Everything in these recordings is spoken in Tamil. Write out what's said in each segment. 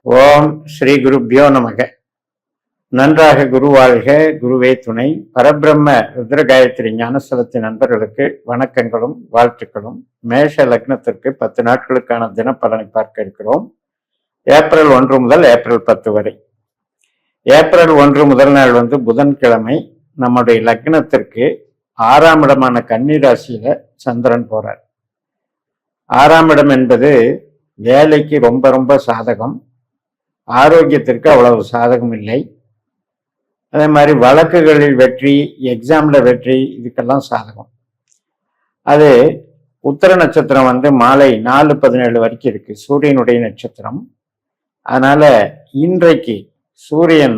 ஓம் ஸ்ரீ குருப்யோ நமக. நன்றாக குருவாழ்க, குருவே துணை. பரபிரம்ம ருத்ர காயத்ரி ஞானஸ்தலத்தின் நண்பர்களுக்கு வணக்கங்களும் வாழ்த்துக்களும். மேஷ லக்னத்திற்கு 10 நாட்களுக்கான தினப்பலனை பார்க்க இருக்கிறோம். ஏப்ரல் 1 முதல் ஏப்ரல் 10 வரை. ஏப்ரல் 1 முதல் நாள் புதன்கிழமை. நம்முடைய லக்னத்திற்கு 6ஆம் இடமான கன்னி ராசியில சந்திரன் போறார். 6ஆம் இடம் என்பது வேலைக்கு ரொம்ப ரொம்ப சாதகம், ஆரோக்கியத்திற்கு அவ்வளவு சாதகம் இல்லை. அதே மாதிரி வழக்குகளில் வெற்றி, எக்ஸாம்ல வெற்றி, இதுக்கெல்லாம் சாதகம். அது உத்தர நட்சத்திரம் மாலை 4:17 வரைக்கும் இருக்கு, சூரியனுடைய நட்சத்திரம். அதனால இன்றைக்கு சூரியன்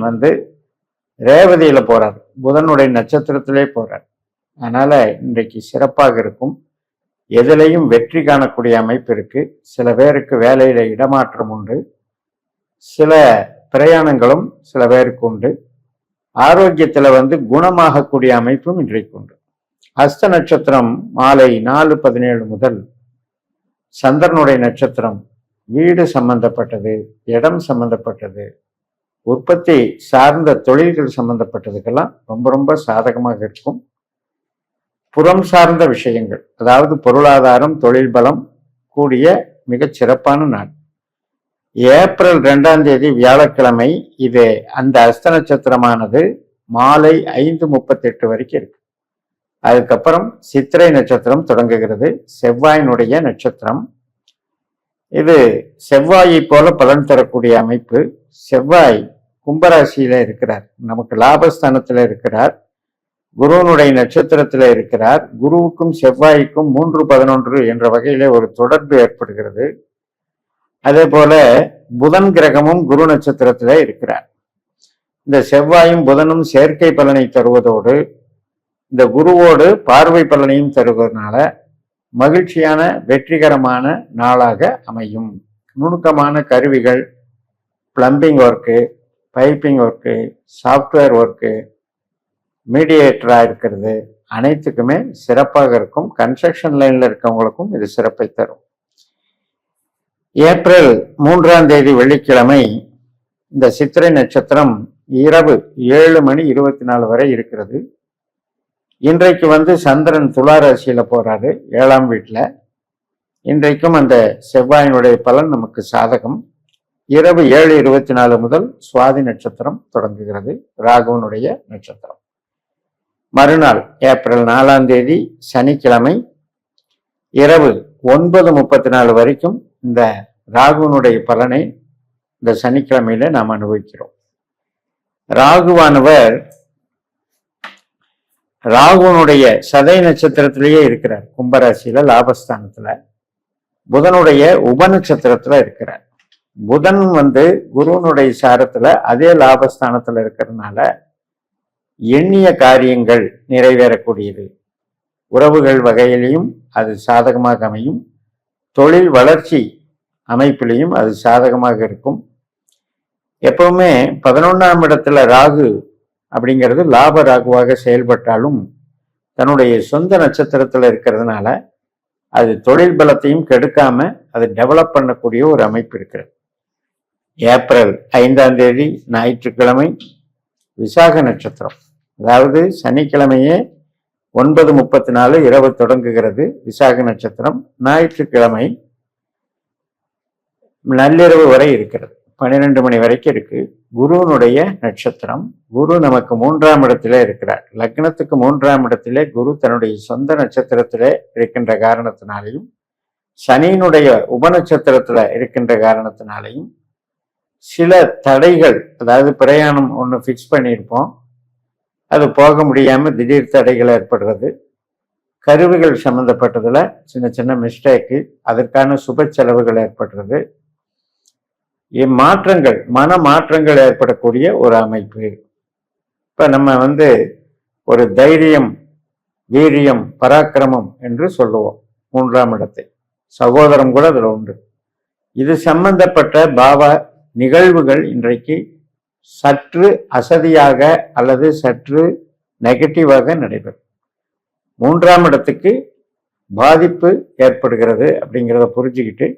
ரேவதியில போறார், புதனுடைய நட்சத்திரத்திலே போறார். அதனால இன்றைக்கு சிறப்பாக இருக்கும். எதிலையும் வெற்றி காணக்கூடிய அமைப்பு இருக்கு. சில பேருக்கு வேலையில இடமாற்றம் உண்டு, சில பிரயாணங்களும் சில பேருக்கு உண்டு. ஆரோக்கியத்துல குணமாகக்கூடிய அமைப்பும் இன்றைக்கு உண்டு. ஹஸ்த நட்சத்திரம் மாலை 4:17 முதல் சந்திரனுடைய நட்சத்திரம் வீடு சம்பந்தப்பட்டது, இடம் சம்பந்தப்பட்டது, உற்பத்தி சார்ந்த தொழில்கள் சம்பந்தப்பட்டதுக்கெல்லாம் ரொம்ப ரொம்ப சாதகமாக இருக்கும். புறம் சார்ந்த விஷயங்கள், அதாவது பொருளாதாரம், தொழில் பலம் கூடிய மிகச் சிறப்பான நாள். ஏப்ரல் 2ஆம் தேதி வியாழக்கிழமை. இது அந்த அஸ்த நட்சத்திரமானது மாலை 5:38 வரைக்கும் இருக்கு. அதுக்கப்புறம் சித்திரை நட்சத்திரம் தொடங்குகிறது, செவ்வாயினுடைய நட்சத்திரம். இது செவ்வாயை போல பலன் தரக்கூடிய அமைப்பு. செவ்வாய் கும்பராசியில இருக்கிறார், நமக்கு லாபஸ்தானத்துல இருக்கிறார், குருவனுடைய நட்சத்திரத்துல இருக்கிறார். குருவுக்கும் செவ்வாய்க்கும் 3:11 என்ற வகையில ஒரு தொடர்பு ஏற்படுகிறது. அதே போல புதன் கிரகமும் குரு நட்சத்திரத்தில இருக்கிறார். இந்த செவ்வாயும் புதனும் சேர்க்கை பலனை தருவதோடு இந்த குருவோடு பார்வை பலனையும் தருவதனால மகிழ்ச்சியான வெற்றிகரமான நாளாக அமையும். நுணுக்கமான கருவிகள், plumbing work, piping work, software work, மீடியேட்டரா இருக்கிறது, அனைத்துக்குமே சிறப்பாக இருக்கும். கன்ஸ்ட்ரக்ஷன் லைன்ல இருக்கவங்களுக்கும் இது சிறப்பை தரும். ஏப்ரல் 3ஆம் தேதி வெள்ளிக்கிழமை இந்த சித்திரை நட்சத்திரம் இரவு 7:24 வரை இருக்கிறது. இன்றைக்கு சந்திரன் துலா ராசியில போறாரு, 7ஆம் வீட்டுல. இன்றைக்கும் அந்த செவ்வாயினுடைய பலன் நமக்கு சாதகம். இரவு 7:24 முதல் சுவாதி நட்சத்திரம் தொடங்குகிறது, ராகுவனுடைய நட்சத்திரம். மறுநாள் ஏப்ரல் 4ஆம் தேதி சனிக்கிழமை இரவு 9:34 வரைக்கும் இந்த ராகுவனுடைய பலனை இந்த சனிக்கிழமையில நாம் அனுபவிக்கிறோம். ராகுவனுடைய சதய நட்சத்திரத்திலேயே இருக்கிறார், கும்பராசியில லாபஸ்தானத்துல. புதனுடைய உப நட்சத்திரத்துல இருக்கிறார். புதன் குருவனுடைய சாரத்துல அதே லாபஸ்தானத்துல இருக்கிறதுனால எண்ணிய காரியங்கள் நிறைவேறக்கூடியது. உறவுகள் வகையிலையும் அது சாதகமாக அமையும். தொழில் வளர்ச்சி அமைப்பிலையும் அது சாதகமாக இருக்கும். எப்பவுமே 11ஆம் இடத்துல ராகு அப்படிங்கிறது லாப ராகுவாக செயல்பட்டாலும் தன்னுடைய சொந்த நட்சத்திரத்துல இருக்கிறதுனால அது தொழில் பலத்தையும் கெடுக்காம அது டெவலப் பண்ணக்கூடிய ஒரு அமைப்பு இருக்கிறது. ஏப்ரல் 5ஆம் தேதி ஞாயிற்றுக்கிழமை விசாக நட்சத்திரம், அதாவது சனிக்கிழமையே 9:34 இரவு தொடங்குகிறது விசாக நட்சத்திரம். ஞாயிற்றுக்கிழமை நள்ளிரவு வரை இருக்கிறது, 12 மணி வரைக்கும் இருக்கு. குருவனுடைய நட்சத்திரம். குரு நமக்கு 3ஆம் இடத்திலே இருக்கிறார். லக்னத்துக்கு 3ஆம் இடத்திலே குரு தன்னுடைய சொந்த நட்சத்திரத்திலே இருக்கின்ற காரணத்தினாலையும் சனியினுடைய உபநட்சத்திரத்துல இருக்கின்ற காரணத்தினாலையும் சில தடைகள், அதாவது பிரயாணம் ஒன்று ஃபிக்ஸ் பண்ணியிருப்போம், அது போக முடியாம திடீர் தடைகள் ஏற்படுறது. கருவிகள் சம்பந்தப்பட்டதுல சின்ன சின்ன மிஸ்டேக்கு, அதற்கான சுப செலவுகள் ஏற்படுறது. மாற்றங்கள், மன மாற்றங்கள் ஏற்படக்கூடிய ஒரு அமைப்பு. இப்ப நம்ம ஒரு தைரியம், வீரியம், பராக்கிரமம் என்று சொல்லுவோம் 3ஆம் இடத்தை. சகோதரம் கூட அதுல உண்டு. இது சம்பந்தப்பட்ட பாவ நிகழ்வுகள் இன்றைக்கு சற்று அசதியாக அல்லது சற்று நெகட்டிவாக நடைபெறும். 3ஆம் இடத்துக்கு பாதிப்பு ஏற்படுகிறது அப்படிங்கிறத புரிஞ்சுக்கிட்டு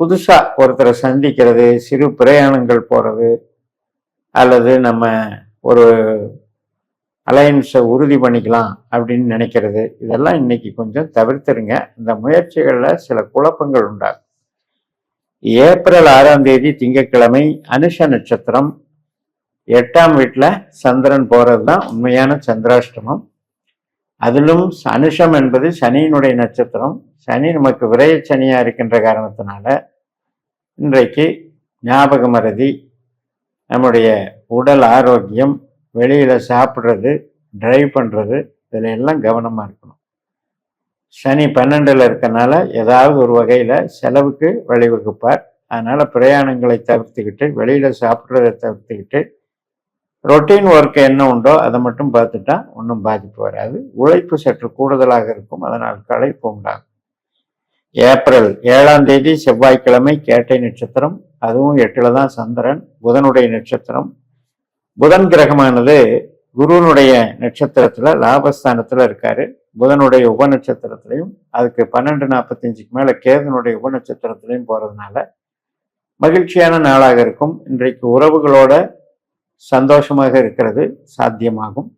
புதுசாக ஒருத்தரை சந்திக்கிறது, சிறு பிரயாணங்கள் போகிறது, அல்லது நம்ம ஒரு அலையன்ஸை உறுதி பண்ணிக்கலாம் அப்படின்னு நினைக்கிறது, இதெல்லாம் இன்னைக்கு கொஞ்சம் தவிர்த்துருங்க. இந்த முயற்சிகளில் சில குழப்பங்கள் உண்டாகும். ஏப்ரல் 6ஆம் தேதி திங்கட்கிழமை அனுஷ நட்சத்திரம், 8ஆம் வீட்டில் சந்திரன் போகிறது தான் உண்மையான சந்திராஷ்டமம். அதிலும் அனுஷம் என்பது சனியினுடைய நட்சத்திரம். சனி நமக்கு விரைய சனியாக இருக்கின்ற காரணத்தினால இன்றைக்கு ஞாபக மறதி, நம்முடைய உடல் ஆரோக்கியம், வெளியில் சாப்பிட்றது, டிரைவ் பண்ணுறது, இதில் எல்லாம் கவனமாக இருக்கணும். சனி 12ல் இருக்கனால ஏதாவது ஒரு வகையில் செலவுக்கு வழிவகுப்பார். அதனால் பிரயாணங்களை தவிர்த்துக்கிட்டு, வெளியில் சாப்பிட்றதை தவிர்த்துக்கிட்டு, ரொட்டீன் ஒர்க் என்ன உண்டோ அதை மட்டும் பார்த்துட்டா ஒன்றும் பாதிப்பு வராது. உழைப்பு சற்று கூடுதலாக இருக்கும், அதனால் களைப்பு உண்டாகும். ஏப்ரல் 7ஆம் தேதி செவ்வாய்க்கிழமை கேட்டை நட்சத்திரம், அதுவும் 8ல் தான் சந்திரன், புதனுடைய நட்சத்திரம். புதன் கிரகமானது குருனுடைய நட்சத்திரத்தில் லாபஸ்தானத்தில் இருக்காரு. புதனுடைய உப நட்சத்திரத்திலையும், அதுக்கு 12:45க்கு மேலே கேதுனுடைய உப நட்சத்திரத்திலையும் போகிறதுனால மகிழ்ச்சியான நாளாக இருக்கும். இன்றைக்கு உறவுகளோட சந்தோஷமாக இருக்கிறது சாத்தியமாகும்.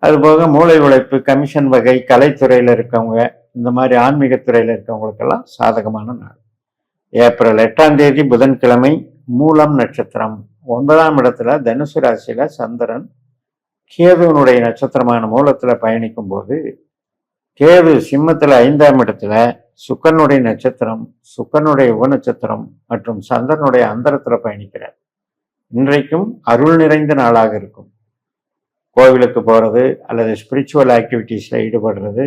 அதுபோக மூளை உழைப்பு, கமிஷன் வகை, கலைத்துறையில் இருக்கவங்க, இந்த மாதிரி ஆன்மீகத்துறையில் இருக்கவங்களுக்கெல்லாம் சாதகமான நாள். ஏப்ரல் 8ஆம் தேதி புதன்கிழமை மூலம் நட்சத்திரம், 9ஆம் இடத்துல தனுசு ராசியில சந்திரன் கேதுவனுடைய நட்சத்திரமான மூலத்தில் பயணிக்கும் போது, கேது சிம்மத்தில் 5ஆம் இடத்துல சுக்கரனுடைய நட்சத்திரம், சுக்கரனுடைய உப நட்சத்திரம் மற்றும் சந்திரனுடைய அந்தரத்தில் பயணிக்கிறார். இன்றைக்கும் அருள் நிறைந்த நாளாக இருக்கும். கோவிலுக்கு போகிறது அல்லது ஸ்பிரிச்சுவல் ஆக்டிவிட்டீஸில் ஈடுபடுறது,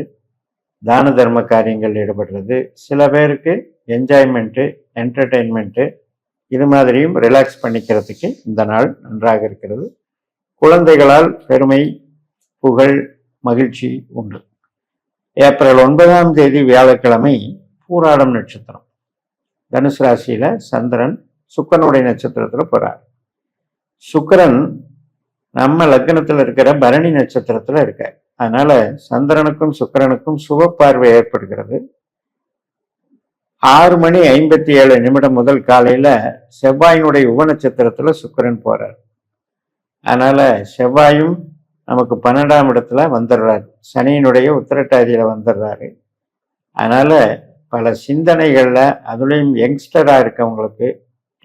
தான தர்ம காரியங்கள் ஈடுபடுறது, சில பேருக்கு என்ஜாய்மெண்ட்டு, என்டர்டெயின்மெண்ட்டு, இது மாதிரியும் ரிலாக்ஸ் பண்ணிக்கிறதுக்கு இந்த நாள் நன்றாக இருக்கிறது. குழந்தைகளால் பெருமை, புகழ், மகிழ்ச்சி உண்டு. ஏப்ரல் 9ஆம் தேதி வியாழக்கிழமை பூராடம் நட்சத்திரம், தனுசு ராசியில் சந்திரன் சுக்கரனுடைய நட்சத்திரத்தில் போகிறார். சுக்கரன் நம்ம லக்னத்தில் இருக்கிற பரணி நட்சத்திரத்தில் இருக்கார். அதனால சந்திரனுக்கும் சுக்கிரனுக்கும் சுப பார்வை ஏற்படுகிறது. 6:57 முதல் காலையில செவ்வாயினுடைய உப நட்சத்திரத்துல சுக்கிரன் போறார். அதனால செவ்வாயும் நமக்கு 12ஆம் இடத்துல வந்துடுறாரு, சனியினுடைய உத்திரட்டாதியில வந்துடுறாரு. அதனால பல சிந்தனைகள்ல, அதுலேயும் யங்ஸ்டரா இருக்கவங்களுக்கு,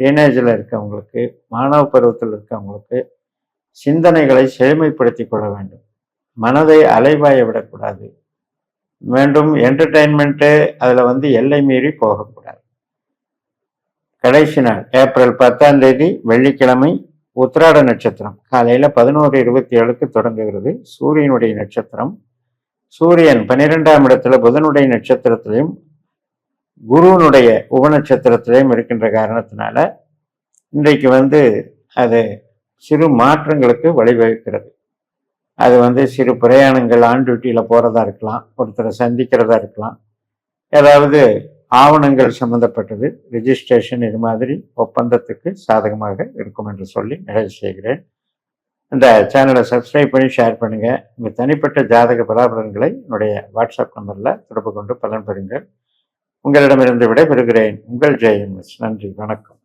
டீனேஜில் இருக்கவங்களுக்கு, மாணவ பருவத்தில் இருக்கவங்களுக்கு சிந்தனைகளை செழுமைப்படுத்தி கொள்ள வேண்டும். மனதை அலைவாய விடக்கூடாது. மீண்டும் என்டர்டெயின்மெண்ட்டு அதில் எல்லை மீறி போகக்கூடாது. கடைசி நாள் ஏப்ரல் 10ஆம் தேதி வெள்ளிக்கிழமை உத்திராட நட்சத்திரம், காலையில் 11:27க்கு தொடங்குகிறது. சூரியனுடைய நட்சத்திரம். சூரியன் 12ஆம் இடத்துல புதனுடைய நட்சத்திரத்திலையும் குருனுடைய உப நட்சத்திரத்திலையும் இருக்கின்ற காரணத்தினால இன்றைக்கு அது சிறு மாற்றங்களுக்கு வழிவகுக்கிறது. அது சிறு பிரயாணங்கள், ஆன் டியூட்டியில் போகிறதா இருக்கலாம், ஒருத்தரை சந்திக்கிறதா இருக்கலாம், ஏதாவது ஆவணங்கள் சம்மந்தப்பட்டது, ரிஜிஸ்ட்ரேஷன், இது மாதிரி ஒப்பந்தத்துக்கு சாதகமாக இருக்கும் என்று சொல்லி நிறைவு செய்கிறேன். இந்த சேனலை சப்ஸ்கிரைப் பண்ணி ஷேர் பண்ணுங்கள். உங்கள் தனிப்பட்ட ஜாதக பலாபலன்களை என்னுடைய வாட்ஸ்அப் நம்பரில் தொடர்பு கொண்டு பலன் பெறுங்கள். உங்களிடமிருந்து விடைபெறுகிறேன். உங்கள் ஜெயம். நன்றி, வணக்கம்.